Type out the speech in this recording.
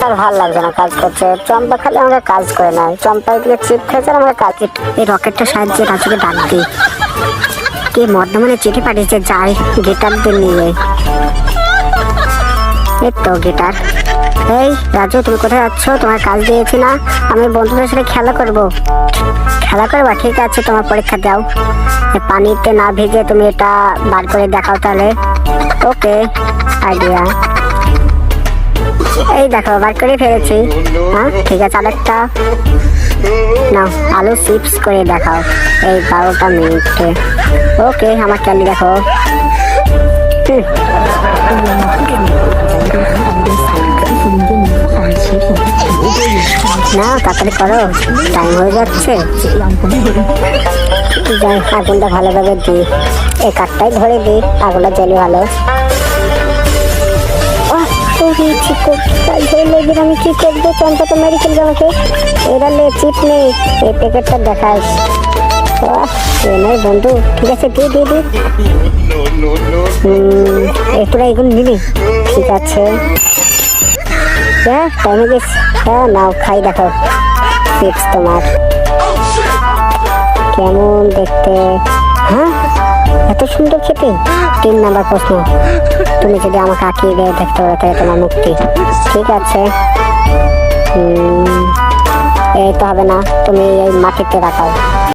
আর ভালো লাগছে না কাজ করছে। চম্পা খালি আমাকে কাজ করে না, চম্পা এদিকে চিপ খেয়েছে আর আমরা কাজ। এই রকেটটার সাহায্যে রাজুকে ডাক দিই। কে বর্ধমানে চিঠি পাঠিয়েছে, যাই গিটারদের নিয়ে। এই তো গিটার। এই রাজু, তুমি কোথায় যাচ্ছ? তোমার কাজ দিয়েছি না, আমি বন্ধুদের সাথে খেলা করবো। খেলা করবা? ঠিক আছে, তোমার পরীক্ষা দাও। পানিতে না ভিজে তুমি এটা বার করে দেখাও তাহলে। ওকে, আইডিয়া। এই দেখো বার করে ফেলেছি। হ্যাঁ ঠিক আছে, আরেকটা নাও, আলু চিপস করে দেখাও এই 12টা মিনিটে। ওকে, আমার ক্যালি দেখো। না তাড়াতাড়ি করো, টাইম হয়ে যাচ্ছে। যাই আগুনটা ভালোভাবে দিই, এই কাঠটাই ধরে দিই, আগুনটা জ্বলে ভালো। আমি কি করবো? চম্পা তো মেরে ফেলবে আমাকে। এরা নে, চিপ নেই, এই প্যাকেটটা দেখাস বন্ধু। ঠিক আছে, দিয়ে দিয়ে দি। তোরা এগুলো নিবি? ঠিক আছে, হ্যাঁ টাইম হয়ে গেছে। হ্যাঁ নাও, খাই দেখো চিপস তোমার। কেমন দেখতে? হ্যাঁ এত সুন্দর খেতে। 3 নাম্বার প্রশ্ন, তুমি যদি আমাকে আঁকিয়ে দিয়ে দেখতে পারো তাহলে তোমার মুক্তি। ঠিক আছে, এই তো হবে না, তুমি এই মাটিতে রাখাও।